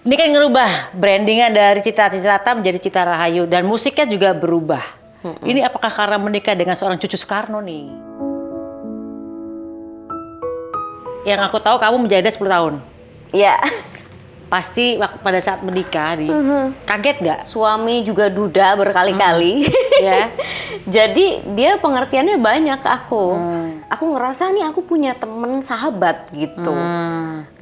Ini kan ngerubah brandingan dari Cita Citata menjadi Cita Rahayu dan musiknya juga berubah. Ini apakah karena menikah dengan seorang Cucu Soekarno nih? Yang aku tahu kamu menjanda 10 tahun. Iya. Pasti pada saat menikah kaget nggak? Suami juga duda berkali-kali. Ya. Jadi dia pengertiannya banyak ke aku. Aku ngerasa nih aku punya temen sahabat gitu.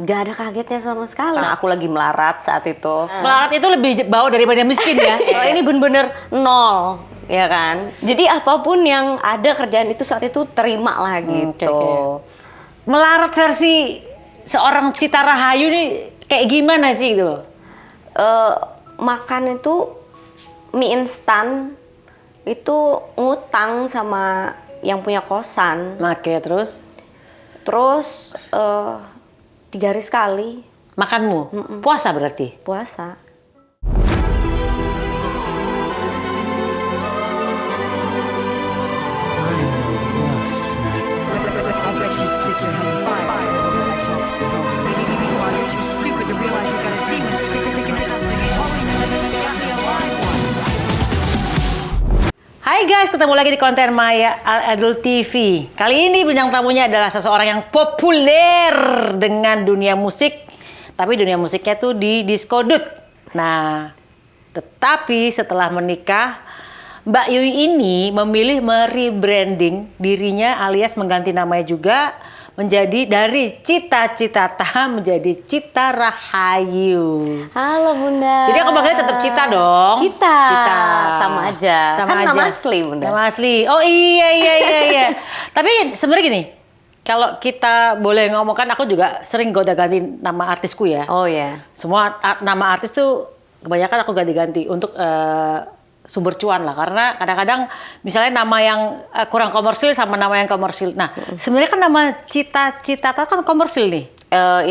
Gak ada kagetnya sama sekali. Aku lagi melarat saat itu. Melarat itu lebih bau daripada miskin ya. Oh, ini bener-bener nol, ya kan? Jadi apapun yang ada kerjaan itu saat itu terima lah gitu. Melarat versi seorang Cita Rahayu nih kayak gimana sih gitu loh? Makan itu mie instan itu ngutang sama yang punya kosan. Oke, terus 3 hari sekali makanmu puasa berarti? puasa. Hai guys, ketemu lagi di konten Maya Adul TV. Kali ini bintang tamunya adalah seseorang yang populer dengan dunia musik. Tapi dunia musiknya tuh di disco dut. Nah, tetapi setelah menikah, Mbak Yui ini memilih merebranding dirinya alias mengganti namanya juga menjadi dari Cita Citata menjadi Cita Rahayu. Halo Bunda. Jadi aku panggilnya tetap Cita dong. Cita. Sama aja. Sama kan aja. nama asli Bunda. Nama asli. Oh iya. Tapi sebenarnya gini, kalau kita boleh ngomong kan aku juga sering gonta-ganti nama artisku ya. Oh ya. Semua nama artis tuh kebanyakan aku ganti-ganti untuk sumber cuan lah, karena kadang-kadang misalnya nama yang kurang komersil sama nama yang komersil. Nah, sebenarnya kan nama Cita Citata kan komersil nih.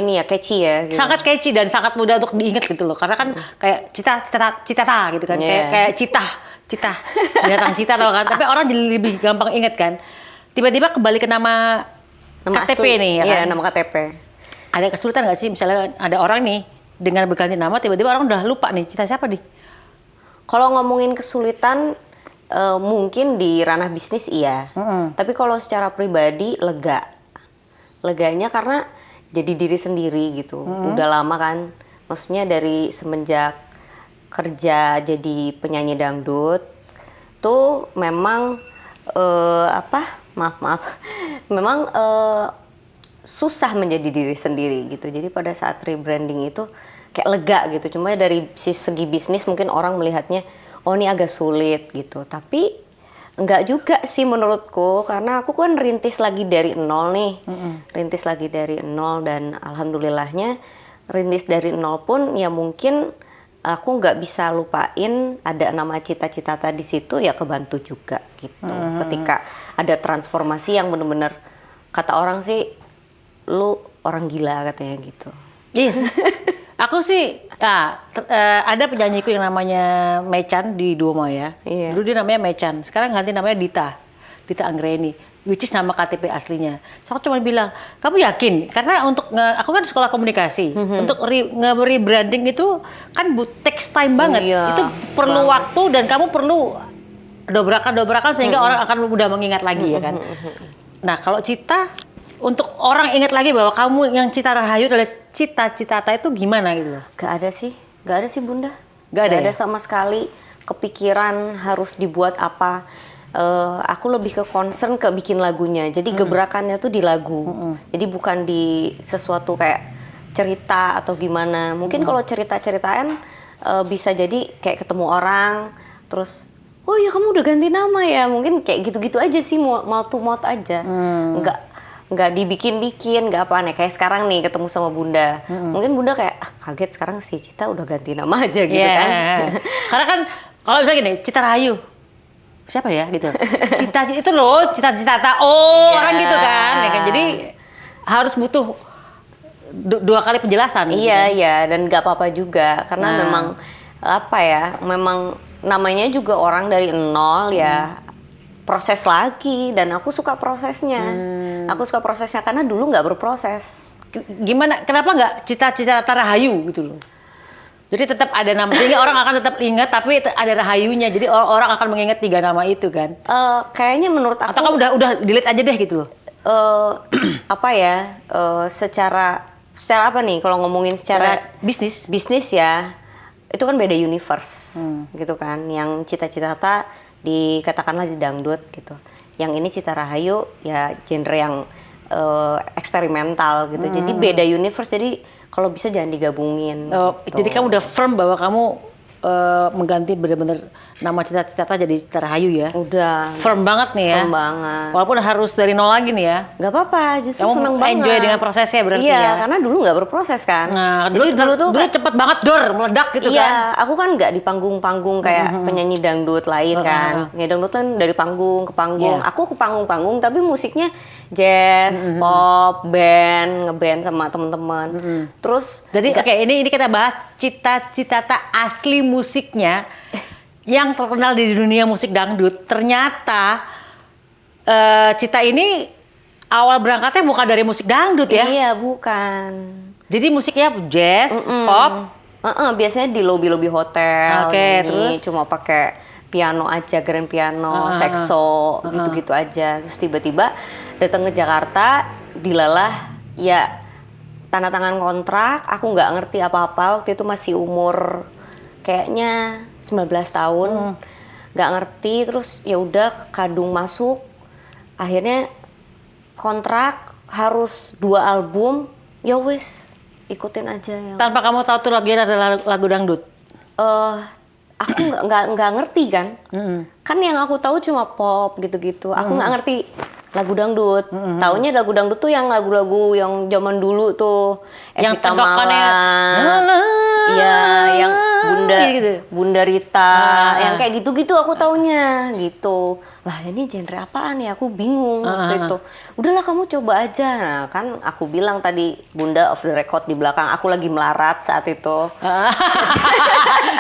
Ini ya catchy ya. Gitu. Sangat catchy dan sangat mudah untuk diingat gitu loh. Karena kan kayak Citata gitu kan. Kayak Cita. Binatang Cita tau kan. Tapi orang jadi lebih gampang ingat kan. Tiba-tiba kembali ke nama KTP asli. nih ya Iya, kan. nama KTP. Ada kesulitan nggak sih misalnya ada orang nih dengan berganti nama tiba-tiba orang udah lupa nih Cita siapa nih? Kalau ngomongin kesulitan mungkin di ranah bisnis iya. Tapi kalau secara pribadi lega. Leganya karena jadi diri sendiri gitu. Udah lama kan. Maksudnya dari semenjak kerja jadi penyanyi dangdut tuh memang maaf. Memang susah menjadi diri sendiri gitu. Jadi pada saat rebranding itu kayak lega gitu. Cuma dari segi bisnis mungkin orang melihatnya oh ini agak sulit gitu. Tapi enggak juga sih menurutku, karena aku kan rintis lagi dari nol nih. Rintis lagi dari nol dan alhamdulillahnya rintis dari nol pun ya mungkin aku nggak bisa lupain ada nama Cita Citata di situ ya kebantu juga gitu. Ketika ada transformasi yang benar-benar kata orang sih lu orang gila katanya gitu. Yes. Aku sih, ada penyanyiku yang namanya Mechan di Duo Maya. Iya. Dulu dia namanya Mechan, sekarang ganti namanya Dita Anggreni, which is nama KTP aslinya. So, aku cuma bilang, kamu yakin? Karena aku kan sekolah komunikasi, untuk nge-rebranding itu kan takes time banget. Iya, Itu perlu waktu dan kamu perlu dobrakan sehingga orang akan mudah mengingat lagi ya kan. Nah kalau Cita, untuk orang ingat lagi bahwa kamu yang Cita Rahayu adalah Cita Citata itu gimana gitu loh? Gak ada sih Bunda. Gak ada ya? Sama sekali kepikiran harus dibuat apa. Aku lebih ke concern ke bikin lagunya. Jadi gebrakannya tuh di lagu. Jadi bukan di sesuatu kayak cerita atau gimana. Mungkin kalau cerita-ceritaan bisa jadi kayak ketemu orang terus oh ya kamu udah ganti nama ya. Mungkin kayak gitu-gitu aja sih, mau to mouth aja. Nggak dibikin-bikin, nggak apa aneh. Kayak sekarang nih ketemu sama Bunda. Mungkin Bunda kayak, kaget sekarang si Cita udah ganti nama aja gitu kan. Karena kan, kalau misalnya gini, Cita Rahayu, siapa ya gitu. Cita itu loh, Cita Citata, orang gitu kan. Ya kan? Jadi harus butuh dua kali penjelasan. Iya, dan nggak apa-apa juga. Karena memang, memang namanya juga orang dari nol ya. Proses lagi dan aku suka prosesnya. Aku suka prosesnya karena dulu nggak berproses. Gimana? Kenapa nggak Cita Citata Rahayu gitu loh? Jadi tetap ada nama, jadi orang akan tetap ingat tapi ada rahayunya. Jadi orang akan mengingat 3 nama itu kan. Kayaknya menurut aku Atau kamu udah delete aja deh gitu loh. Apa ya? Secara apa nih kalau ngomongin secara bisnis ya. Itu kan beda universe gitu kan. Yang cita-cita dikatakanlah di dangdut gitu. Yang ini Cita Rahayu ya genre yang eksperimental gitu. Jadi beda universe. Jadi kalau bisa jangan digabungin. Gitu. Jadi kamu udah firm bahwa kamu mengganti benar-benar nama Cita jadi Cita Rahayu ya? Udah. Firm banget nih ya? Firm banget. Walaupun harus dari nol lagi nih ya? Gak apa-apa, justru kamu seneng banget. enjoy dengan prosesnya berarti ya? Iya, karena dulu gak berproses kan. Nah, dulu cepet banget meledak gitu kan? Iya, aku kan gak di panggung-panggung kayak penyanyi dangdut lain kan. Penyanyi dangdut kan dari panggung ke panggung. Aku ke panggung-panggung tapi musiknya jazz, pop, band, ngeband sama teman-teman. Terus jadi ini kita bahas cita-cita asli musiknya yang terkenal di dunia musik dangdut. Ternyata Cita ini awal berangkatnya bukan dari musik dangdut ya? Iya, bukan. Jadi musiknya jazz, pop. Biasanya di lobby hotel. Terus cuma pakai piano aja, grand piano, saxo, gitu-gitu aja. Terus tiba-tiba datang ke Jakarta, dilalah ya tanda tangan kontrak. Aku nggak ngerti apa-apa, waktu itu masih umur kayaknya 19 tahun. Nggak ngerti, terus ya udah kadung masuk. Akhirnya kontrak harus 2 album, ya wis ikutin aja yang. Tanpa kamu tahu tuh lagunya adalah lagu dangdut. Aku nggak ngerti kan. Kan yang aku tahu cuma pop gitu-gitu. Aku nggak ngerti lagu dangdut. Taunya lagu dangdut tuh yang lagu-lagu yang zaman dulu tuh. Yang Evita Mala. Iya, yang Bunda Rita, yang kayak gitu-gitu aku taunya gitu. Lah ini genre apaan ya? Aku bingung waktu itu. Udahlah kamu coba aja. Nah kan aku bilang tadi Bunda off the record di belakang. Aku lagi melarat saat itu.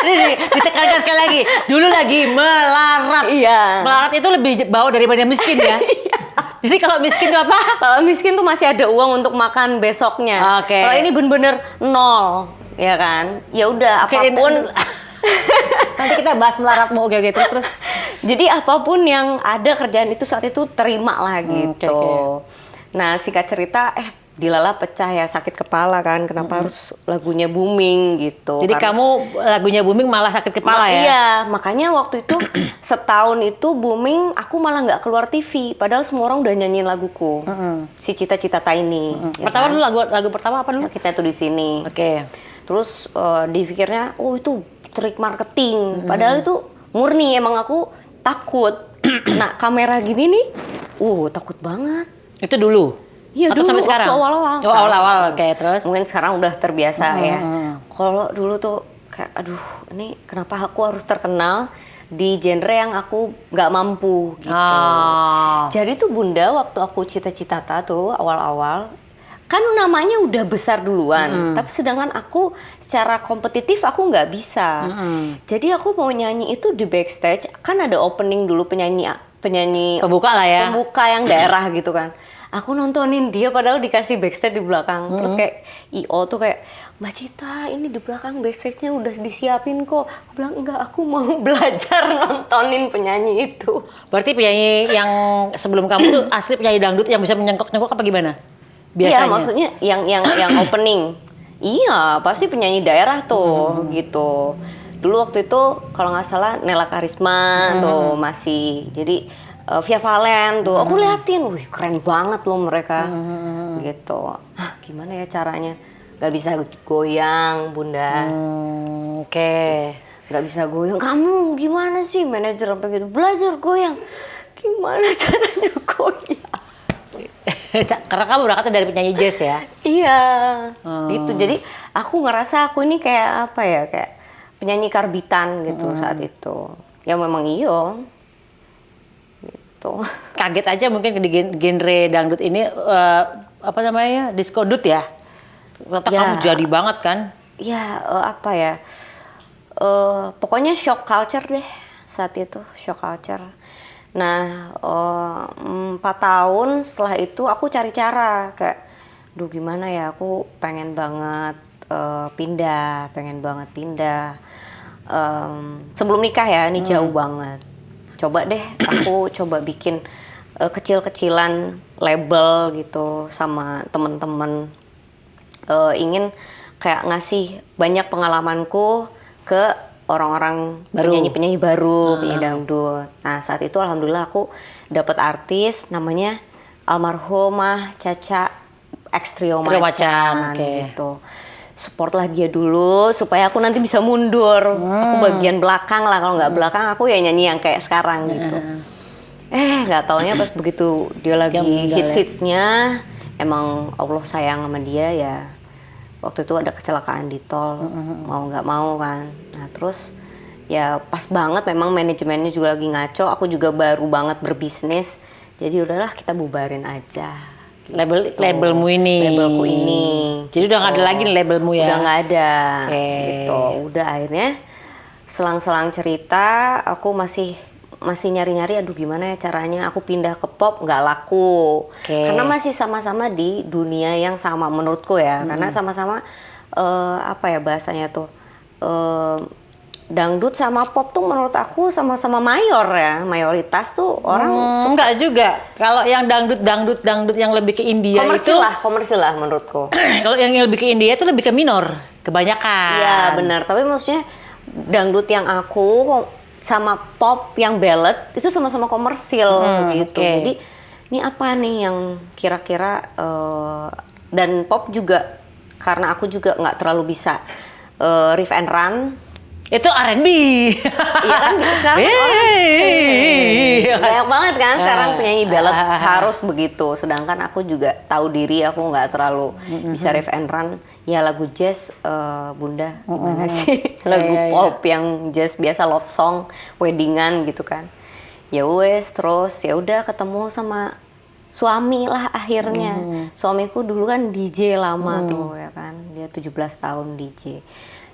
Ini ditekankan sekali lagi. Dulu lagi melarat. Iya. Melarat itu lebih bawah daripada miskin ya. Jadi kalau miskin itu apa? Kalau miskin tuh masih ada uang untuk makan besoknya. Kalau ini bener-bener nol, ya kan? Ya udah apapun. Nanti kita bahas melaratmu gitu terus. Jadi apapun yang ada kerjaan itu saat itu terima lah gitu. Nah singkat cerita, Dilala pecah ya, sakit kepala kan. Kenapa harus lagunya booming gitu? Jadi kamu lagunya booming malah sakit kepala ya? Iya, makanya waktu itu setahun itu booming, aku malah nggak keluar TV. Padahal semua orang udah nyanyiin laguku, si Cita-Cita ini. Ya Pertama kan? dulu lagu pertama apa dulu? Kita tuh di sini. Terus dipikirnya, itu trik marketing. Padahal itu murni, emang aku takut. Nah kamera gini nih, takut banget. Itu dulu? Iya dulu, sampai sekarang? Awal-awal. Awal-awal, terus? Mungkin sekarang udah terbiasa ya. Kalau dulu tuh kayak, aduh ini kenapa aku harus terkenal di genre yang aku nggak mampu gitu. Jadi tuh Bunda waktu aku Cita-Cita tuh awal-awal, kan namanya udah besar duluan. Tapi sedangkan aku secara kompetitif aku nggak bisa. Jadi aku mau nyanyi itu di backstage, kan ada opening dulu penyanyi pembuka lah ya. Pembuka yang daerah gitu kan. Aku nontonin dia padahal dikasih backstage di belakang. Terus kayak I.O tuh kayak, Mbak Cita ini di belakang backstage-nya udah disiapin kok. Aku bilang enggak, aku mau belajar nontonin penyanyi itu. Berarti penyanyi yang sebelum kamu tuh asli penyanyi dangdut yang bisa menyengkok-nyengkok apa gimana? Biasanya? Iya maksudnya yang opening. Iya pasti penyanyi daerah tuh gitu. Dulu waktu itu kalau nggak salah Nela Karisma tuh masih. Jadi Via Valen tuh, aku liatin, wih keren banget loh mereka, gitu. Gimana ya caranya? Gak bisa goyang, Bunda. Gak bisa goyang. Kamu gimana sih manajer apa gitu? Belajar goyang. Gimana caranya goyang? Karena kamu berangkatnya dari penyanyi jazz ya? Iya, gitu. Jadi aku ngerasa aku ini kayak apa ya, kayak penyanyi karbitan gitu saat itu. Ya memang iyo. Kaget aja mungkin di genre dangdut ini apa namanya disco dut ya. Ternyata kamu jadi banget kan? Ya apa ya? Pokoknya shock culture deh saat itu, shock culture. Nah 4 tahun setelah itu aku cari cara kayak, duh gimana ya, aku pengen banget pindah, pengen banget pindah. Sebelum nikah ya, ini jauh banget. Coba deh, aku coba bikin kecil-kecilan label gitu sama temen-temen. Ingin kayak ngasih banyak pengalamanku ke orang-orang penyanyi-penyanyi baru, penyanyi dangdut. Nah saat itu alhamdulillah aku dapat artis namanya almarhumah Caca X Trio Macan gitu. Supportlah dia dulu supaya aku nanti bisa mundur. Aku bagian belakang lah, kalau nggak belakang aku ya nyanyi yang kayak sekarang gitu. Nggak taunya pas begitu dia lagi hits-hitsnya, emang Allah sayang sama dia ya. Waktu itu ada kecelakaan di tol, mau nggak mau kan. Nah terus ya pas banget memang manajemennya juga lagi ngaco, aku juga baru banget berbisnis. Jadi udahlah kita bubarin aja. Labelmu ini. Labelku ini. Jadi udah nggak ada lagi nih labelmu ya? Udah nggak ada. Gitu. Udah akhirnya selang-selang cerita aku masih nyari-nyari, aduh gimana ya caranya aku pindah ke pop, nggak laku. Karena masih sama-sama di dunia yang sama menurutku ya. Karena sama-sama apa ya bahasanya tuh dangdut sama pop tuh menurut aku sama-sama mayor ya, mayoritas tuh orang enggak juga. Kalau yang dangdut yang lebih ke India komersil lah menurutku. Kalau yang lebih ke India itu lebih ke minor kebanyakan. Iya benar, tapi maksudnya dangdut yang aku sama pop yang ballad itu sama-sama komersil gitu. Jadi ini apa nih yang kira-kira dan pop juga karena aku juga nggak terlalu bisa riff and run. Itu R&B. Iya kan sekarang orang banyak banget kan sekarang penyanyi ballad harus begitu. Sedangkan aku juga tahu diri aku nggak terlalu bisa riff and run. Ya lagu jazz Bunda gimana sih? Lagu pop yang jazz biasa love song, weddingan gitu kan. Ya wes terus ya udah ketemu sama suami lah akhirnya. Suamiku dulu kan DJ lama tuh ya kan. Dia 17 tahun DJ.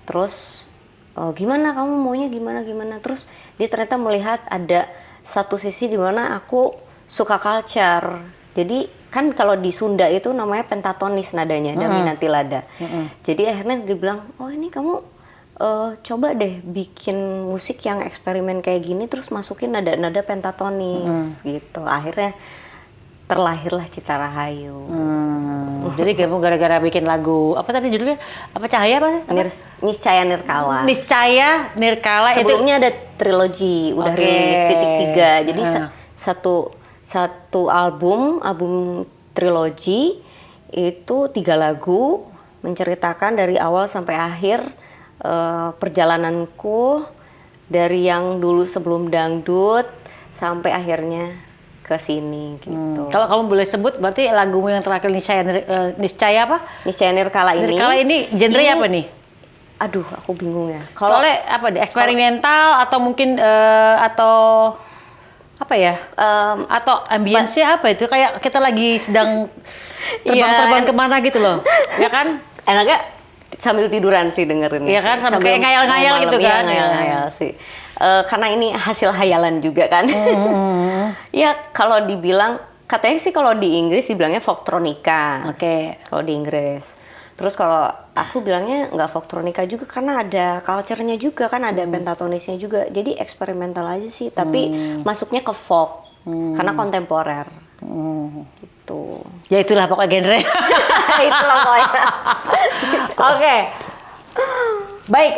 Terus gimana kamu maunya gimana terus dia ternyata melihat ada satu sisi di mana aku suka culture. Jadi kan kalau di Sunda itu namanya pentatonis nadanya, dominanti lada. Jadi akhirnya dia bilang, oh ini kamu coba deh bikin musik yang eksperimen kayak gini terus masukin nada-nada pentatonis gitu. Akhirnya terlahirlah Cita Rahayu. Jadi kamu gara-gara bikin lagu apa tadi judulnya? Apa Cahaya apa? Niscaya Nirkala. Niscaya Nirkala. Sebelumnya ada trilogi, udah rilis titik 3. Jadi satu album trilogi itu 3 lagu menceritakan dari awal sampai akhir perjalananku dari yang dulu sebelum dangdut sampai akhirnya ke sini gitu. Kalau kamu boleh sebut berarti lagumu yang terakhir Niscaya apa? Niscaya Nirkala ini. Nirkala ini genre apa nih? Aduh, aku bingung ya. Soalnya apa deh? Eksperimental atau mungkin atau apa ya? Atau ambience-nya apa itu? Kayak kita lagi sedang terbang kemana gitu loh. Ya kan? Enaknya sambil tiduran sih dengerin. Iya kan? Sambil kayak ngayal-ngayal gitu kan? Ngayal-ngayal sih. Karena ini hasil hayalan juga kan. Ya kalau dibilang katanya sih kalau di Inggris dibilangnya folktronica. Kalau di Inggris. Terus kalau aku bilangnya nggak folktronica juga karena ada culture-nya juga kan, ada pentatonisnya juga. Jadi eksperimental aja sih, tapi masuknya ke folk karena kontemporer. Gitu. Ya itulah pokoknya genre. Itulah pokoknya. Oke. Baik,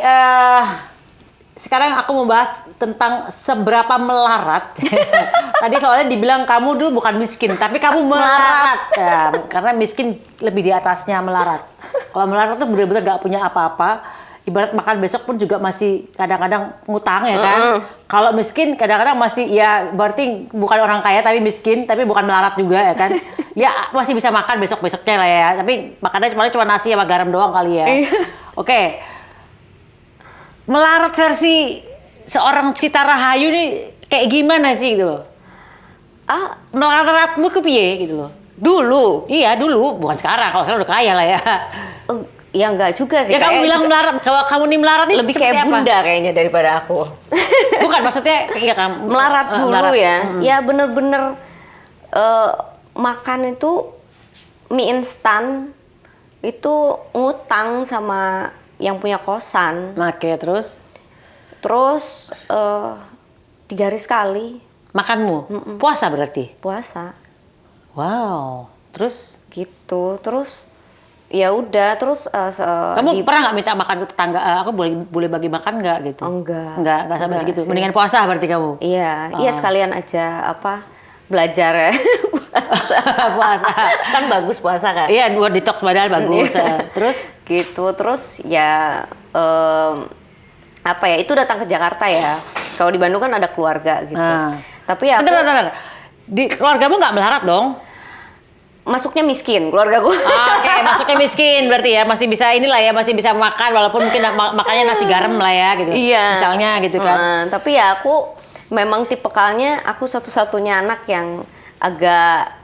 sekarang aku mau bahas tentang seberapa melarat. Tadi soalnya dibilang kamu dulu bukan miskin, tapi kamu melarat. Ya, karena miskin lebih di atasnya melarat. Kalau melarat tuh benar-benar gak punya apa-apa. Ibarat makan besok pun juga masih kadang-kadang ngutang ya kan. Kalau miskin kadang-kadang masih ya berarti bukan orang kaya tapi miskin, tapi bukan melarat juga ya kan. Ya masih bisa makan besok-besoknya lah ya. Tapi makannya cuma nasi sama garam doang kali ya. Oke. Melarat versi seorang Cita Rahayu nih kayak gimana sih gitu loh? Melarat-melaratmu ke piye gitu loh? Dulu? Iya dulu, bukan sekarang. Kalau sekarang udah kaya lah ya. Ya enggak juga sih. Ya kamu bilang juga, melarat, kalau kamu nih melarat nih lebih kayak bunda apa? Kayaknya daripada aku. Bukan, maksudnya iya kamu. Melarat dulu melarat. Ya. Ya bener-bener makan itu mie instan itu ngutang sama yang punya kosan. Oke, terus Terus 3 hari sekali makanmu puasa berarti? puasa. Wow. Terus Gitu. Terus ya udah terus kamu pernah nggak minta makan ke tetangga? Aku boleh bagi makan nggak gitu? Oh, enggak. Nggak sampai Enggak segitu. sih. Mendingan puasa berarti kamu? Iya, iya sekalian aja belajar ya. Puasa. Kan bagus puasa kan? Iya, buat detox badan bagus. Terus Gitu. Terus ya itu datang ke Jakarta ya. Kalau di Bandung kan ada keluarga gitu. Tapi ya bentar. Di keluargamu nggak melarat dong? masuknya miskin keluarga gue. Oke, masuknya miskin berarti ya, masih bisa inilah ya, masih bisa makan walaupun mungkin makannya nasi garam lah ya gitu. Iya. Misalnya gitu kan. Tapi ya aku memang tipikalnya aku satu-satunya anak yang agak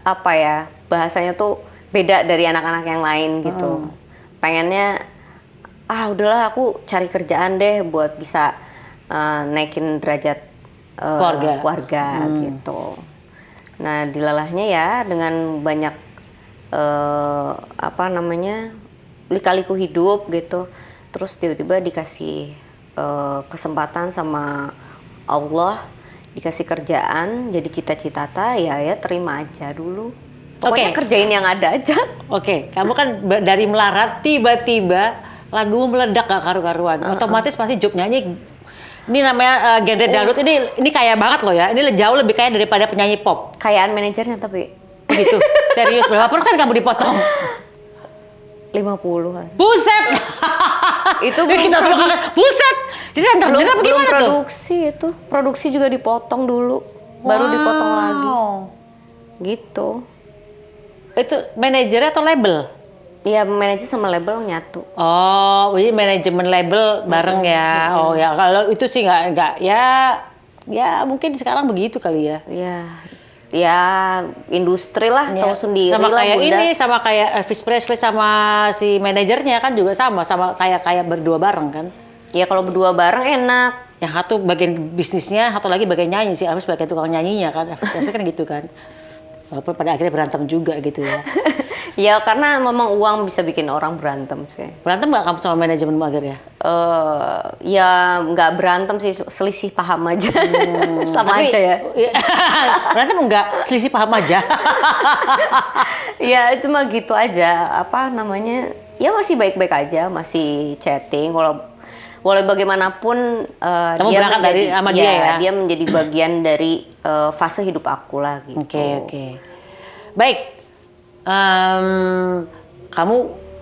bahasanya tuh beda dari anak-anak yang lain gitu. Pengennya udahlah aku cari kerjaan deh buat bisa naikin derajat keluarga gitu. Nah, dilalahnya ya dengan banyak lika-liku hidup gitu. Terus tiba-tiba dikasih kesempatan sama Allah, dikasih kerjaan jadi cita-cita ya terima aja dulu. Pokoknya kerjain yang ada aja. Oke, kamu kan dari melarat tiba-tiba lagumu meledak gak karu-karuan. Otomatis pasti job nyanyi. Ini namanya genre dangdut, ini kaya banget loh ya. Ini jauh lebih kaya daripada penyanyi pop. Kayaan manajernya tapi. Gitu. Serius, berapa persen kamu dipotong? 50-an. Buset! Itu kita semua kaget. Buset! Jadi antar belum gimana tuh? Produksi itu. Produksi juga dipotong dulu. Baru dipotong lagi. Gitu. Itu manajernya atau label? Iya, manajer sama label nyatu. Oh, jadi manajemen label bareng ya. Oh ya, kalau itu sih nggak ya mungkin sekarang begitu kali ya. Ya industri lah, tahu sendiri sama lah. Kayak Bunda. ini, sama kayak Elvis Presley sama si manajernya kan juga sama kayak berdua bareng kan. Ya kalau berdua bareng enak. Yang satu bagian bisnisnya, satu lagi bagian nyanyi sih. Elvis bagian tukang nyanyinya kan. Elvis Presley kan gitu kan. Walaupun pada akhirnya berantem juga gitu ya. Ya karena memang uang bisa bikin orang berantem sih. Berantem nggak kamu sama manajemen akhirnya? Ya nggak berantem sih, selisih paham aja. Sama aja ya. Berantem nggak, selisih paham aja. Ya cuma gitu aja. Ya masih baik-baik aja, masih chatting. Walau bagaimanapun kamu dia berangkat dari sama dia ya? Dia menjadi bagian dari fase hidup aku lah gitu. Oke. Baik. Kamu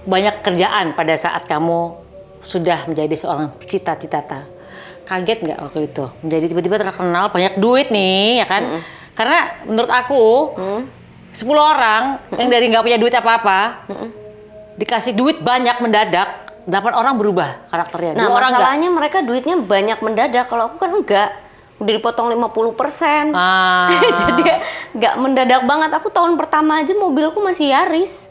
banyak kerjaan pada saat kamu sudah menjadi seorang cita-cita. Kaget nggak waktu itu? Menjadi tiba-tiba terkenal, banyak duit nih, ya kan? Karena menurut aku, 10 orang yang dari nggak punya duit apa-apa, dikasih duit banyak mendadak, 8 orang berubah karakternya. Nah, 2 orang masalahnya mereka duitnya banyak mendadak. Kalau aku kan enggak. Udah dipotong 50%. Jadi nggak mendadak banget. Aku tahun pertama aja mobilku masih Yaris.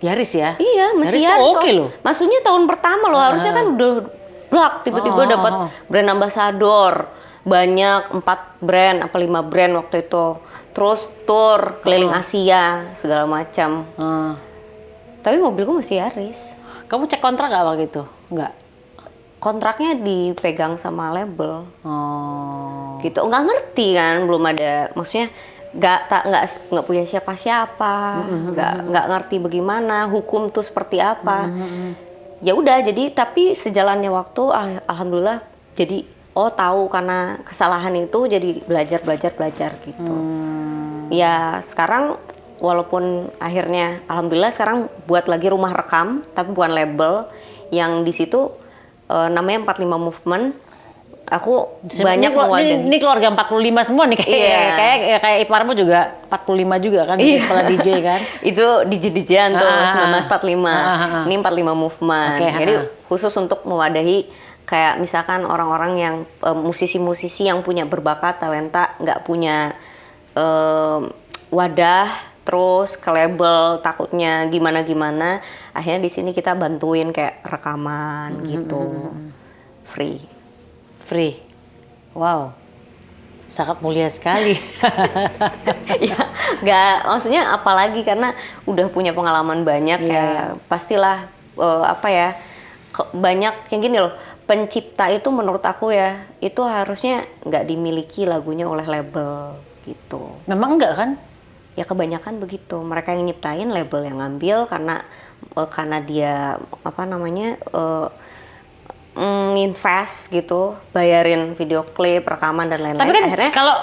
Yaris ya? Iya, masih Yaris. Oke loh. Maksudnya tahun pertama loh. Harusnya kan udah blak. Tiba-tiba dapat brand ambassador. Banyak 4 brand, 5 brand waktu itu. Terus tour keliling Asia, segala macam. Tapi mobilku masih Yaris. Kamu cek kontrak nggak waktu itu? Nggak? Kontraknya dipegang sama label. Gitu, nggak ngerti kan, belum ada, maksudnya nggak punya siapa-siapa, nggak ngerti bagaimana hukum tuh seperti apa. Ya udah, jadi tapi sejalannya waktu, alhamdulillah, jadi tahu karena kesalahan itu, jadi belajar gitu. Ya sekarang walaupun akhirnya, alhamdulillah sekarang buat lagi rumah rekam, tapi bukan label, yang di situ namanya 45 Movement. Aku banyak mewadahi. Ini keluarga 45 semua nih kayak iparmu juga 45 juga kan, sekolah DJ kan. Itu DJ-DJan tuh 1945. Ini 45 Movement. Jadi khusus untuk mewadahi kayak misalkan orang-orang yang musisi-musisi yang punya berbakat, talenta, nggak punya wadah, terus ke label takutnya gimana, akhirnya di sini kita bantuin kayak rekaman gitu, free. Wow. Sangat mulia sekali. Ya, nggak, maksudnya apalagi karena udah punya pengalaman banyak ya, pastilah banyak yang gini loh, pencipta itu menurut aku ya, itu harusnya nggak dimiliki lagunya oleh label gitu. Memang enggak kan? Ya kebanyakan begitu, mereka yang nyiptain, label yang ngambil karena dia invest gitu, bayarin video klip, rekaman dan lain-lain. Tapi kan akhirnya kalau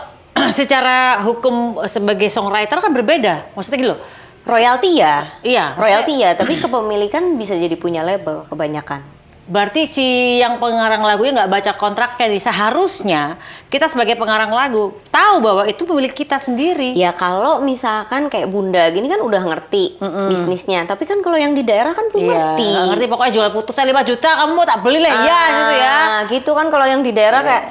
secara hukum sebagai songwriter kan berbeda. Maksudnya gitu loh. royalti ya, Iya, royalti ya, tapi kepemilikan bisa jadi punya label kebanyakan. Berarti si yang pengarang lagunya nggak baca kontraknya nih. Seharusnya kita sebagai pengarang lagu tahu bahwa itu milik kita sendiri. Ya kalau misalkan kayak Bunda gini kan udah ngerti bisnisnya, tapi kan kalau yang di daerah kan belum ngerti. Nggak ngerti, pokoknya jual putusnya 5 juta, kamu mau tak beli lah ya gitu ya. Gitu kan kalau yang di daerah kayak,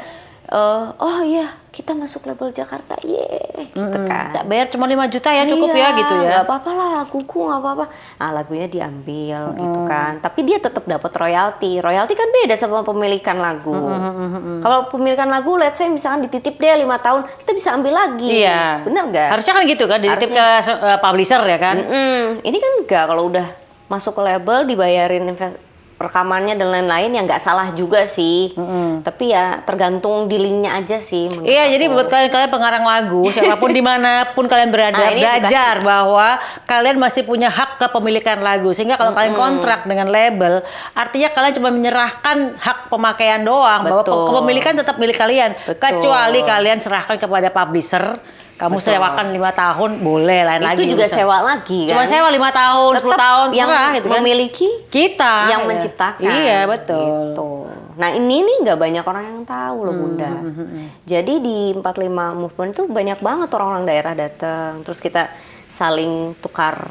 oh iya kita masuk label Jakarta, gitu kan. Tak bayar cuma 5 juta ya cukup ya gitu ya. Nggak apa-apa lah laguku, nggak apa-apa. Nah lagunya diambil gitu kan. Tapi dia tetap dapat royalti. Royalti kan beda sama pemilikan lagu. Kalau pemilikan lagu, let's say misalkan dititip deh 5 tahun, kita bisa ambil lagi. Iya. Bener nggak? Harusnya kan gitu kan, dititip ke publisher ya kan. Ini kan enggak, kalau udah masuk ke label dibayarin rekamannya dan lain-lain ya nggak salah juga sih. Tapi ya tergantung dealingnya aja sih. Iya, jadi buat kalian pengarang lagu, siapapun dimanapun kalian berada, belajar bahwa kalian masih punya hak kepemilikan lagu. Sehingga kalau kalian kontrak dengan label, artinya kalian cuma menyerahkan hak pemakaian doang. Bahwa kepemilikan tetap milik kalian. Kecuali kalian serahkan kepada publisher. Kamu sewakan 5 tahun, boleh lain lagi. Itu juga sewa lagi kan? Cuma sewa 5 tahun, 10 tahun, yang gitu kan. memiliki kita. Yang menciptakan. Iya, betul. Gitu. Nah ini nih nggak banyak orang yang tahu loh Bunda. Jadi di 45 Movement tuh banyak banget orang-orang daerah datang. Terus kita saling tukar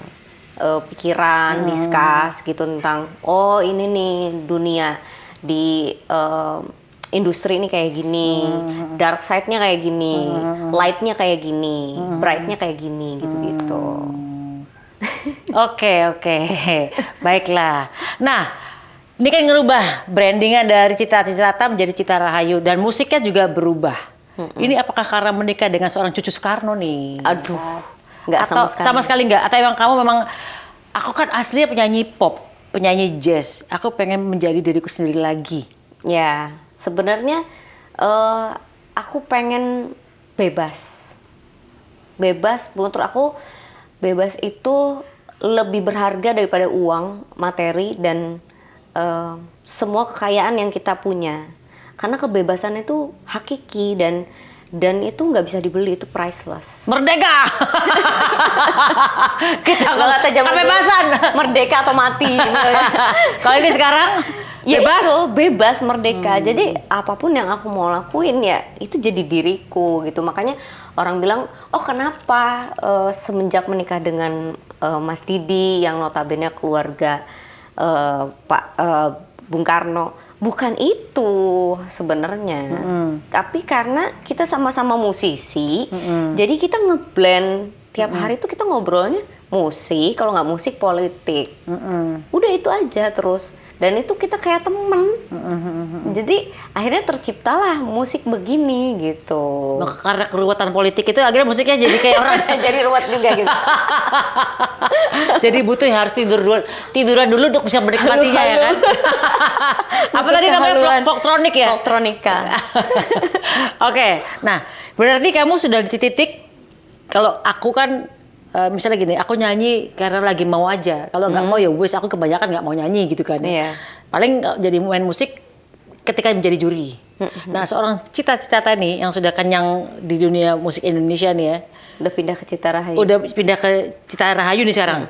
pikiran, discuss gitu tentang, oh ini nih dunia di industri ini kayak gini, dark side-nya kayak gini, light-nya kayak gini, bright-nya kayak gini, gitu-gitu. Oke. Baiklah. Nah, ini kan ngerubah brandingan dari Cita Citata menjadi Cita Rahayu dan musiknya juga berubah. Ini apakah karena menikah dengan seorang Cucu Soekarno nih? Aduh, nggak atau sama sekali nggak? Atau emang kamu aku kan aslinya penyanyi pop, penyanyi jazz. Aku pengen menjadi diriku sendiri lagi. Ya, sebenarnya aku pengen bebas. Bebas, menurut aku bebas itu lebih berharga daripada uang, materi, dan semua kekayaan yang kita punya. Karena kebebasan itu hakiki dan itu nggak bisa dibeli, itu priceless. Merdeka! Kita kata zaman kebebasan. Merdeka atau mati. Gitu ya. Kalau ini sekarang ya bebas, itu, bebas, merdeka. Jadi apapun yang aku mau lakuin ya itu jadi diriku gitu. Makanya orang bilang, oh kenapa semenjak menikah dengan Mas Didi yang notabene keluarga Pak Bung Karno. Bukan itu sebenarnya, tapi karena kita sama-sama musisi, jadi kita ngeblend tiap hari itu kita ngobrolnya musik, kalau nggak musik politik, udah itu aja terus, dan itu kita kayak temen, jadi akhirnya terciptalah musik begini gitu. Karena keruwetan politik itu akhirnya musiknya jadi kayak orang jadi ruwet juga gitu. Jadi butuh harus tiduran dulu untuk bisa menikmatinya ya kan. Apa tadi namanya folktronik ya? Folktronika. Oke, nah berarti kamu sudah di titik kalau aku kan misalnya gini, aku nyanyi karena lagi mau aja. Kalau nggak mau ya wes, aku kebanyakan nggak mau nyanyi gitu kan. Iya. Paling jadi main musik ketika menjadi juri. Nah, seorang Cita Citata nih yang sudah kenyang di dunia musik Indonesia nih ya. Udah pindah ke Cita Rahayu. Udah pindah ke Cita Rahayu nih sekarang.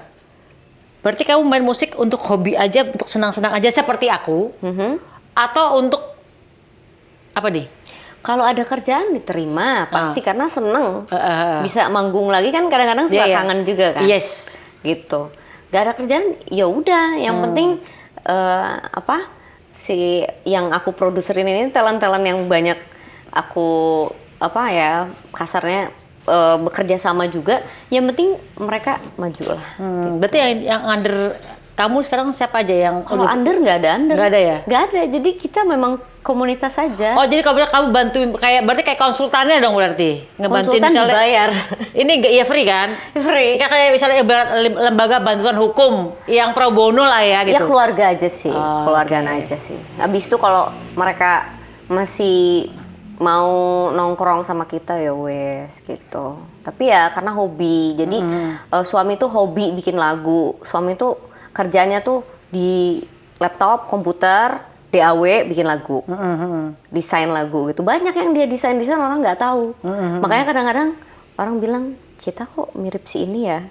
Berarti kamu main musik untuk hobi aja, untuk senang-senang aja seperti aku? Atau untuk apa nih? Kalau ada kerjaan diterima pasti karena seneng. Bisa manggung lagi kan kadang-kadang suka kangen juga kan. Yes. Gitu. Gak ada kerjaan ya udah. Yang penting si yang aku produserin ini talent-talent yang banyak aku kasarnya bekerja sama juga. Yang penting mereka maju lah. Berarti yang under kamu sekarang siapa aja yang Kalau under nggak ada under. Nggak ada ya? Nggak ada. Jadi kita memang komunitas saja. Oh, jadi kamu bantuin berarti kayak konsultannya dong berarti. Ngebantuin Konsultan misalnya dibayar. Ini ya free kan? Free. Kayak misalnya ibarat lembaga bantuan hukum yang pro bono lah ya gitu. Ya keluarga aja sih, Oh, keluargaan oke. aja sih. Habis itu kalau mereka masih mau nongkrong sama kita ya wes gitu. Tapi ya karena hobi, jadi suami tuh hobi bikin lagu. Suami tuh kerjanya tuh di laptop, komputer, DAW bikin lagu, desain lagu gitu. Banyak yang dia desain orang nggak tahu. Makanya kadang-kadang orang bilang, Cita kok mirip si ini ya?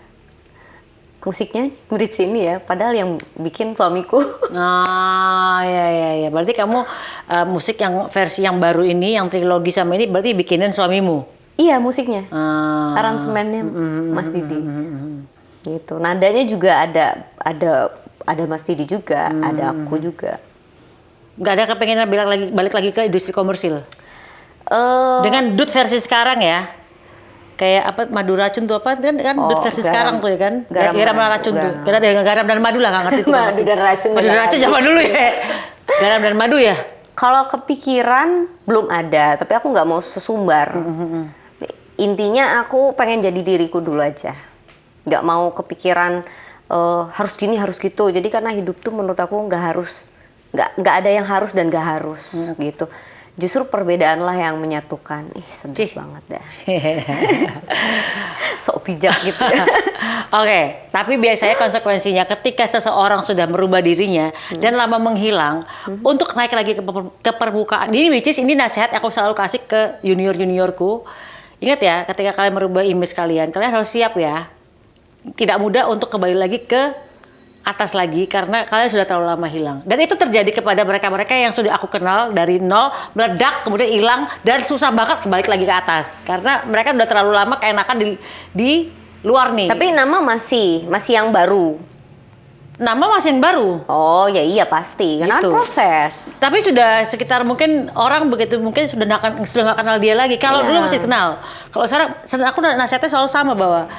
Musiknya mirip si ini ya, padahal yang bikin suamiku. Ah, ya. Berarti kamu musik yang versi yang baru ini, yang trilogi sama ini berarti bikinin suamimu. Iya musiknya, aransemennya Mas Didi. Gitu. Nadanya juga ada Mas Didi juga, ada aku juga. Nggak ada kepengenan balik lagi ke industri komersil. Dengan Dut versi sekarang ya. Kayak apa madu racun tuh apa kan Dut versi sekarang tuh ya kan. Garam dan racun tuh. Garam dan madu lah nggak ngerti tuh. Madu dan racun. Madu dan racun zaman dulu ya. Garam dan madu ya. Kalau kepikiran belum ada, tapi aku nggak mau sesumbar. Intinya aku pengen jadi diriku dulu aja. Nggak mau kepikiran harus gini harus gitu. Jadi karena hidup tuh menurut aku nggak ada yang harus dan nggak harus gitu. Justru perbedaan lah yang menyatukan. Sedih banget dah. Sok bijak gitu. Oke, tapi biasanya konsekuensinya ketika seseorang sudah merubah dirinya dan lama menghilang, untuk naik lagi ke permukaan. Ini which is ini nasihat aku selalu kasih ke junior-juniorku. Ingat ya, ketika kalian merubah image kalian harus siap ya. Tidak mudah untuk kembali lagi ke atas lagi karena kalian sudah terlalu lama hilang. Dan itu terjadi kepada mereka-mereka yang sudah aku kenal dari nol, meledak, kemudian hilang, dan susah banget kembali lagi ke atas. Karena mereka sudah terlalu lama keenakan di luar nih. Tapi nama masih yang baru. Nama masih yang baru. Oh ya iya pasti, karena Gitu. proses. Tapi sudah sekitar mungkin orang begitu mungkin sudah nggak kenal dia lagi. Kalau Iya. dulu masih kenal. Kalau sekarang aku nasihatnya selalu sama bahwa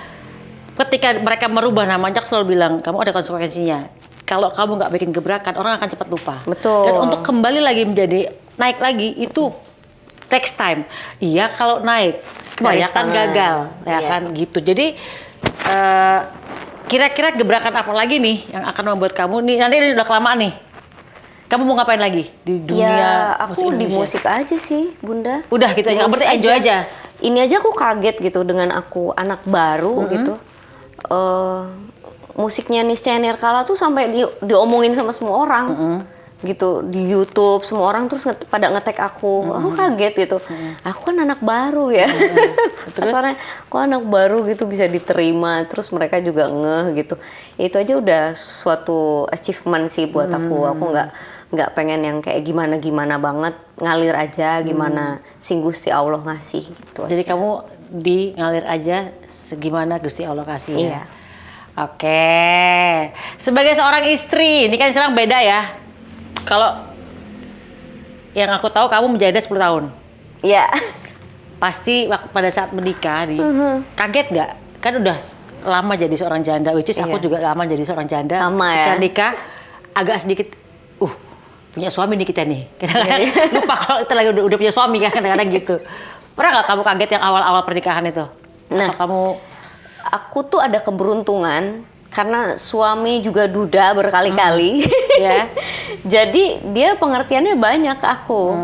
ketika mereka merubah namanya aku selalu bilang kamu ada konsekuensinya. Kalau kamu nggak bikin gebrakan orang akan cepat lupa. Betul. Dan untuk kembali lagi menjadi naik lagi itu takes time. Iya kalau naik banyak kan gagal ya Iya. kan gitu. Jadi kira-kira gebrakan apa lagi nih yang akan membuat kamu nih nanti ini udah kelamaan nih. Kamu mau ngapain lagi di dunia Ya musik aku di Indonesia? musik aja sih Bunda. Udah gitu Di aja, musik berarti enjoy aja. Ini aja aku kaget gitu dengan aku anak baru gitu. Musiknya Niscaya Nirkala tuh sampai diomongin sama semua orang. Gitu di YouTube semua orang terus pada ngetek aku. Aku kaget gitu. Aku kan anak baru ya. Terus kok anak baru gitu bisa diterima terus mereka juga ngeh gitu. Itu aja udah suatu achievement sih buat aku. Aku nggak pengen yang kayak gimana banget, ngalir aja gimana sing Gusti Allah ngasih gitu. Jadi kamu di ngalir aja segimana Gusti Allah kasih ya. Iya. Oke. Sebagai seorang istri, ini kan sekarang beda ya. Kalau yang aku tahu kamu menjanda 10 tahun. Iya. Pasti pada saat menikah kaget nggak? Kan udah lama jadi seorang janda, which is aku Iya. juga lama jadi seorang janda. Sama ya. Ketika nikah agak sedikit punya suami nih kita nih. Kadang-kadang lupa kalau kita lagi udah punya suami kan kadang-kadang gitu. Pernah nggak kamu kaget yang awal-awal pernikahan itu? Nah. Atau kamu Aku tuh ada keberuntungan karena suami juga duda berkali-kali. ya. Jadi dia pengertiannya banyak ke aku.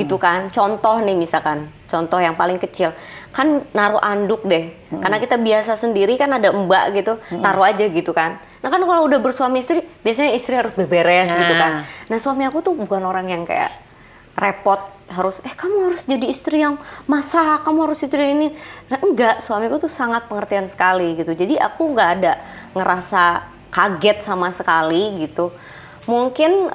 Gitu kan. Contoh nih misalkan, contoh yang paling kecil. Kan naruh anduk deh. Karena kita biasa sendiri kan ada mbak gitu, naruh aja gitu kan. Nah kan kalau udah bersuami istri, biasanya istri harus beberes gitu kan. Nah suami aku tuh bukan orang yang kayak repot harus kamu harus jadi istri yang masak, kamu harus istri ini. Nah, enggak, suamiku tuh sangat pengertian sekali gitu. Jadi aku nggak ada ngerasa kaget sama sekali gitu. Mungkin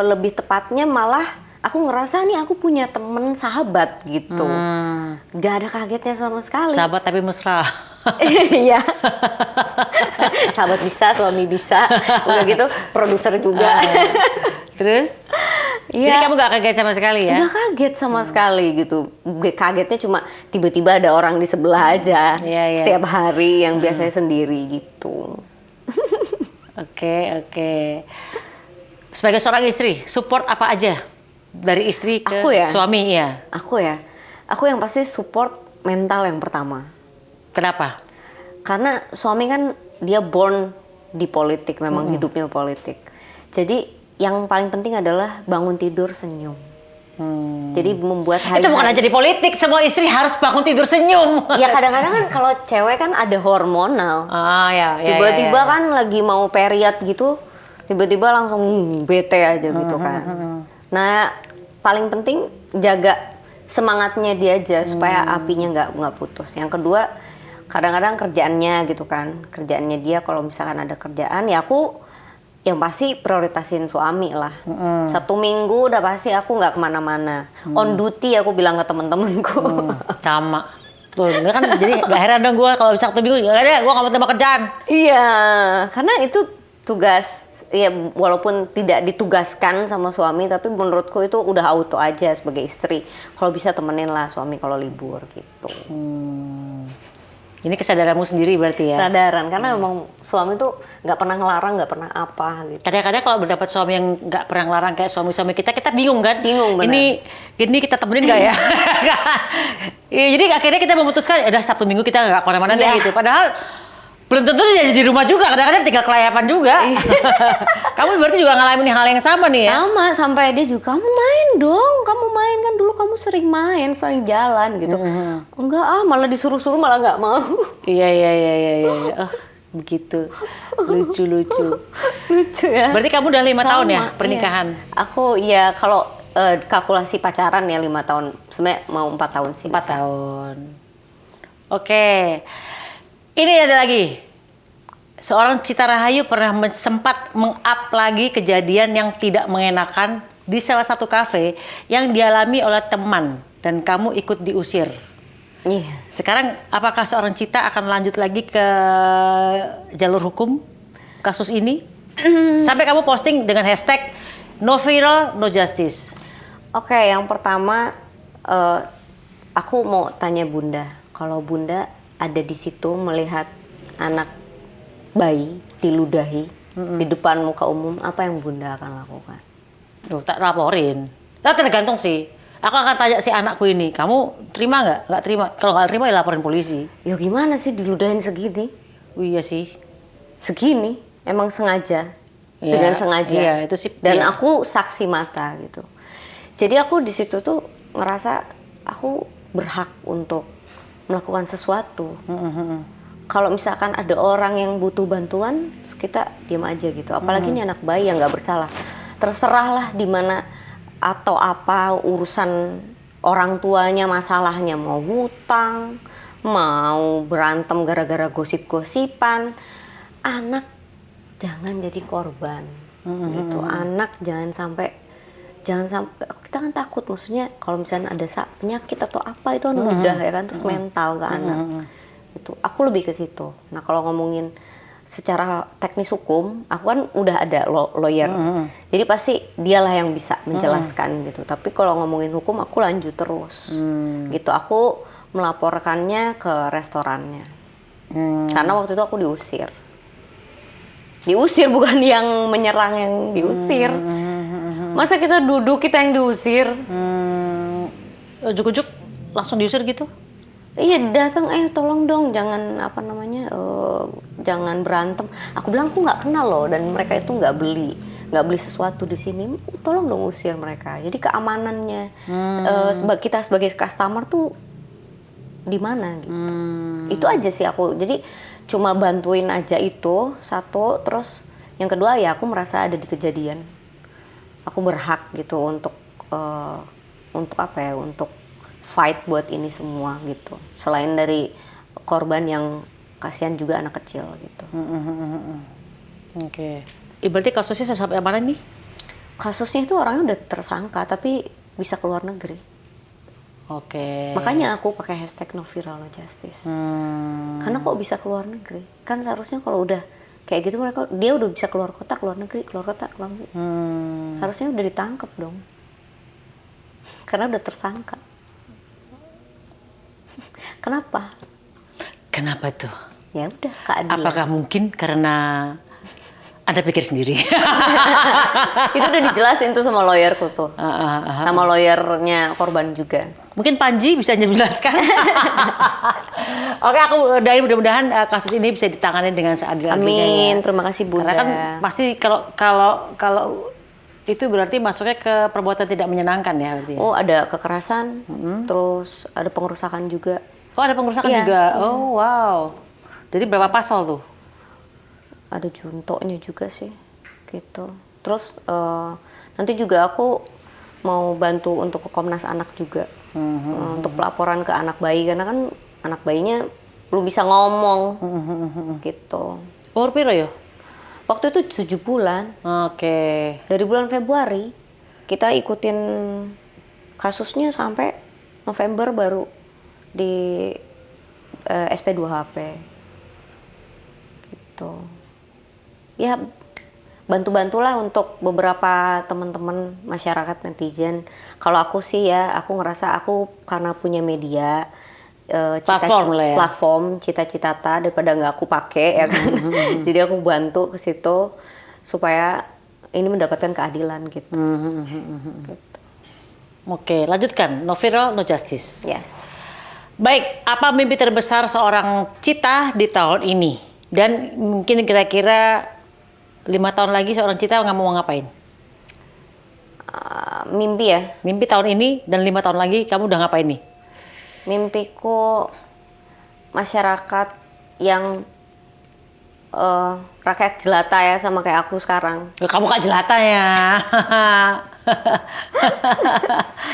lebih tepatnya malah aku ngerasa nih aku punya temen sahabat gitu. Nggak ada kagetnya sama sekali. Sahabat tapi mesra. Iya. Sahabat bisa, suami bisa. Udah gitu produser juga. Terus? Iya. Jadi kamu gak kaget sama sekali ya? Nggak kaget sama sekali gitu. Kagetnya cuma tiba-tiba ada orang di sebelah aja. Iya. Setiap hari yang biasanya sendiri gitu. Oke. Sebagai seorang istri, support apa aja dari istri ke Aku ya? suami ya? Aku yang pasti support mental yang pertama. Kenapa? Karena suami kan dia born di politik, memang hidupnya politik. Jadi yang paling penting adalah bangun tidur senyum. Jadi membuat Itu bukan aja di politik, semua istri harus bangun tidur senyum. Ya kadang-kadang kan kalau cewek kan ada hormonal. Ya. Tiba-tiba kan lagi mau period gitu, tiba-tiba langsung bete aja gitu kan. Nah, paling penting jaga semangatnya dia aja supaya apinya nggak putus. Yang kedua, kadang-kadang kerjaannya gitu kan, kerjaannya dia kalau misalkan ada kerjaan ya aku yang pasti prioritasin suami lah. 1 minggu udah pasti aku nggak kemana-mana. On duty aku bilang ke temen-temenku. Sama. Tuh, kan jadi gak heran dong gue kalau bisa 1 minggu, gak ada, gue gak mau tambah kerjaan. Iya, karena itu tugas. Ya walaupun tidak ditugaskan sama suami, tapi menurutku itu udah auto aja sebagai istri. Kalau bisa temenin lah suami kalau libur gitu. Ini kesadaranmu sendiri berarti ya? Sadaran, karena memang suami tuh nggak pernah ngelarang, nggak pernah apa gitu. Kadang-kadang kalau mendapat suami yang nggak pernah ngelarang kayak suami-suami kita bingung kan? Bingung, benar. Ini kita temenin nggak ya? Ya, jadi akhirnya kita memutuskan, udah Sabtu Minggu kita nggak kemana-mana deh gitu. Padahal belum tentu dia jadi di rumah juga, kadang-kadang tinggal kelayapan juga. Kamu berarti juga ngalamin hal yang sama nih ya? Sama, sampai dia juga, kamu main dong, kamu main kan dulu kamu sering main, sering jalan gitu. Enggak malah disuruh-suruh malah nggak mau. Iya. Oh, begitu. Lucu. Lucu ya. Berarti kamu udah 5 tahun ya pernikahan? Iya. Aku ya kalau kalkulasi pacaran ya 5 tahun, sebenarnya mau 4 tahun sih. 4 tahun. Oke. Ini ada lagi. Seorang Cita Rahayu pernah sempat meng-up lagi kejadian yang tidak mengenakan di salah satu kafe yang dialami oleh teman dan kamu ikut diusir. Iya. Sekarang apakah seorang Cita akan lanjut lagi ke jalur hukum kasus ini? Sampai kamu posting dengan hashtag no viral, no justice. Oke, yang pertama aku mau tanya Bunda. Kalau Bunda ada di situ melihat anak bayi diludahi di depan muka umum, apa yang Bunda akan lakukan? Duh, tak laporin. Nah, tergantung sih. Aku akan tanya si anakku ini, kamu terima nggak? Nggak terima. Kalau nggak terima ya laporin polisi. Ya gimana sih diludahin segini? Oh, iya sih. Segini, emang sengaja. Iya, Dengan sengaja. iya, itu sih. Dan iya. aku saksi mata gitu. Jadi aku di situ tuh ngerasa aku berhak untuk melakukan sesuatu. Kalau misalkan ada orang yang butuh bantuan, kita diam aja gitu. Apalagi ini anak bayi yang nggak bersalah. Terserahlah di mana atau apa urusan orang tuanya, masalahnya mau hutang, mau berantem gara-gara gosip-gosipan. Anak jangan jadi korban. Gitu. Anak jangan sampai kita kan takut, maksudnya kalau misalnya ada penyakit atau apa itu kan udah ya kan, terus mental ke anak itu aku lebih ke situ. Nah kalau ngomongin secara teknis hukum, aku kan udah ada lawyer, jadi pasti dialah yang bisa menjelaskan gitu. Tapi kalau ngomongin hukum aku lanjut terus gitu. Aku melaporkannya ke restorannya karena waktu itu aku diusir bukan yang menyerang, yang diusir. Masa kita duduk, kita yang diusir? Ujuk-ujuk langsung diusir gitu? Iya, datang, tolong dong, jangan jangan berantem. Aku bilang aku nggak kenal loh, dan mereka itu nggak beli sesuatu di sini. Tolong dong usir mereka. Jadi keamanannya kita sebagai customer tuh di mana gitu. Itu aja sih aku. Jadi cuma bantuin aja itu satu, terus yang kedua ya aku merasa ada di kejadian. Aku berhak gitu untuk apa ya, untuk fight buat ini semua gitu. Selain dari korban yang kasihan juga anak kecil gitu. Oke. Berarti kasusnya sampai mana nih? Kasusnya itu orangnya udah tersangka tapi bisa keluar negeri. Oke. Makanya aku pakai hashtag no viral no justice. Karena kok bisa keluar negeri? Kan seharusnya kalau udah kayak gitu dia udah bisa keluar kota, keluar negeri. Harusnya udah ditangkap dong. Karena udah tersangka. Kenapa? Kenapa tuh? Ya udah keadilan. Apakah mungkin karena Anda pikir sendiri. Itu udah dijelasin tuh sama lawyerku tuh. Sama lawyernya korban juga. Mungkin Panji bisa menjelaskan. Oke, aku doain mudah-mudahan kasus ini bisa ditangani dengan seadil-adilnya. Amin. Ya. Terima kasih Bunda. Karena kan pasti kalau itu berarti masuknya ke perbuatan tidak menyenangkan ya berarti. Oh, ada kekerasan, terus ada pengerusakan juga. Oh, ada pengerusakan Iya. juga. Oh, wow. Jadi berapa pasal tuh? Ada juntonya juga sih, gitu. Terus nanti juga aku mau bantu untuk ke Komnas Anak juga, untuk pelaporan ke anak bayi karena kan anak bayinya belum bisa ngomong, gitu. Umur piro ya? Waktu itu 7 bulan. Oke. Dari bulan Februari kita ikutin kasusnya sampai November baru di SP2HP, gitu. Ya bantu-bantulah untuk beberapa teman-teman masyarakat netizen. Kalau aku sih ya, aku ngerasa aku karena punya media, Platform lah ya. platform cita-cita daripada nggak aku pakai ya kan. Jadi aku bantu ke situ supaya ini mendapatkan keadilan gitu. Gitu. Oke, lanjutkan. No viral, no justice. Yes. Baik, apa mimpi terbesar seorang Cita di tahun ini? Dan mungkin kira-kira 5 tahun lagi seorang Cita nggak mau ngapain? Mimpi ya. Mimpi tahun ini dan 5 tahun lagi kamu udah ngapain nih? Mimpiku masyarakat yang rakyat jelata ya sama kayak aku sekarang. Kamu kak jelata ya.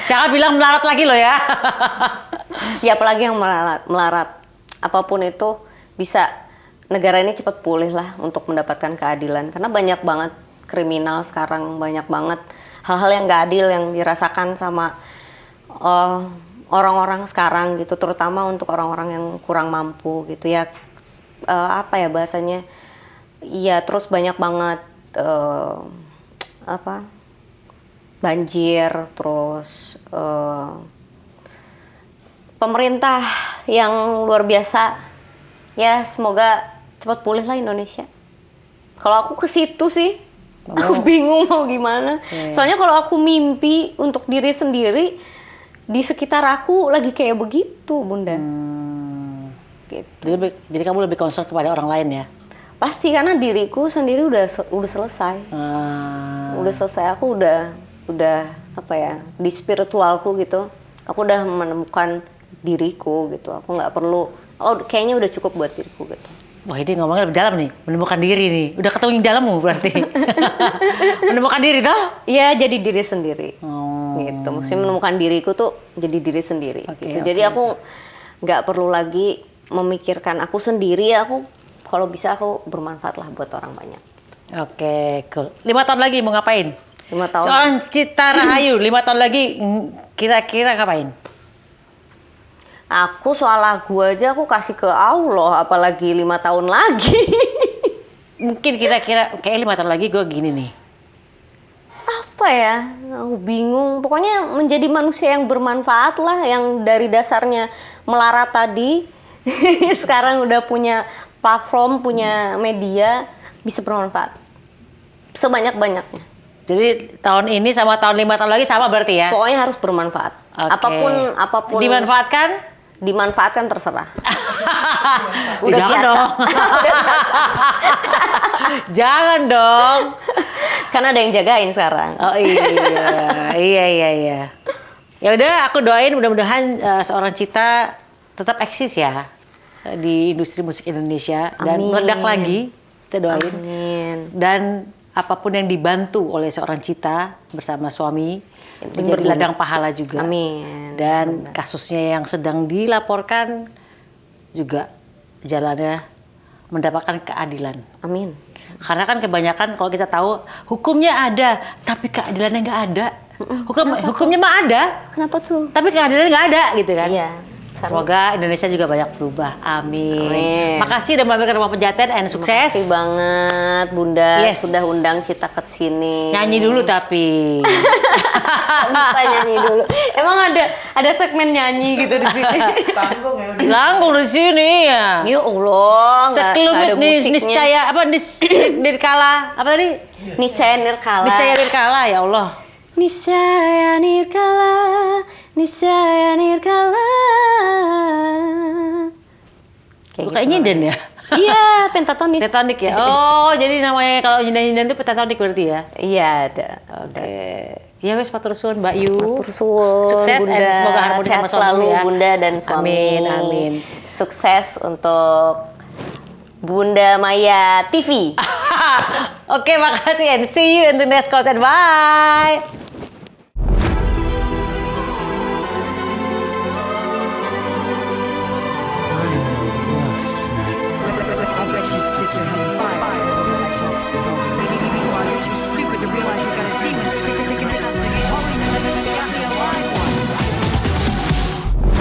Jangan bilang melarat lagi loh ya. Ya apalagi yang melarat. Apapun itu bisa negara ini cepat pulih lah untuk mendapatkan keadilan. Karena banyak banget kriminal sekarang, banyak banget hal-hal yang nggak adil yang dirasakan sama orang-orang sekarang gitu, terutama untuk orang-orang yang kurang mampu gitu ya. Apa ya bahasanya? Iya, terus banyak banget banjir, terus pemerintah yang luar biasa. Ya semoga cepat pulih lah Indonesia. Kalau aku ke situ sih, aku bingung mau gimana. Soalnya kalau aku mimpi untuk diri sendiri, di sekitar aku lagi kayak begitu, Bunda. Gitu. Jadi kamu lebih concern kepada orang lain ya? Pasti karena diriku sendiri udah selesai. Udah selesai, aku udah apa ya, di spiritualku gitu. Aku udah menemukan diriku gitu. Aku nggak perlu, kayaknya udah cukup buat diriku gitu. Wah, ini ngomongnya lebih dalam nih, menemukan diri nih. Udah ketemu yang dalammu berarti. Menemukan diri toh? Iya, jadi diri sendiri. Gitu. Maksudnya menemukan diriku tuh jadi diri sendiri. Gitu. Jadi aku nggak perlu lagi memikirkan aku sendiri. Aku kalau bisa aku bermanfaat lah buat orang banyak. Oke, cool. 5 tahun lagi mau ngapain? 5 tahun. Seorang Cita Rahayu, 5 tahun lagi kira-kira ngapain? Aku soal lagu aja aku kasih ke Allah, apalagi 5 tahun lagi. Mungkin kira-kira kayak 5 tahun lagi gue gini nih. Apa ya? Aku bingung. Pokoknya menjadi manusia yang bermanfaat lah, yang dari dasarnya melarat tadi sekarang udah punya platform, punya media, bisa bermanfaat sebanyak-banyaknya. Jadi tahun ini sama tahun 5 tahun lagi sama berarti ya? Pokoknya harus bermanfaat. Oke. Apapun Dimanfaatkan terserah. Udah jangan biasa. Dong. Jangan dong. Karena ada yang jagain sekarang. Oh iya. Ya udah, aku doain mudah-mudahan seorang Cita tetap eksis ya di industri musik Indonesia. Dan meledak lagi. Kita doain. Amin. Dan apapun yang dibantu oleh seorang Cita bersama suami menjadi ladang pahala juga. Amin. Dan kasusnya yang sedang dilaporkan juga jalannya mendapatkan keadilan. Amin. Karena kan kebanyakan kalau kita tahu hukumnya ada, tapi keadilannya nggak ada. Hukumnya mah ada, Kenapa tuh? tapi keadilannya nggak ada gitu kan. Iya. sana. Semoga Indonesia juga banyak berubah. Amin. Amin. Makasih udah mampir ke Rumah Pejaten and sukses. Makasih banget Bunda Yes. sudah undang kita ke sini. Nyanyi dulu tapi. Bisa nyanyi dulu. Emang ada segmen nyanyi gitu di sini. Langgung di sini ya. Ya Allah, nggak Sekelumit ada musiknya. niscaya apa nirkala apa tadi? Niscaya Nirkala. Niscaya nirkala ya Allah. Niscaya Nirkala, Niscaya Nirkala. Kayak nyinden ya. Iya, pentatonis. Pentatonik ya. Oh, jadi namanya kalau nyinden-nyinden itu pentatonik berarti ya. Iya, ada. Oke. Ya wes matur suwun Mbak Yu. Matur suwun, Sukses Bunda. dan semoga harmoni Sehat sama suami selalu ya. Bunda dan suami. Amin, amin. Sukses untuk Bunda Maya TV. Oke, makasih and see you in the next content. Bye.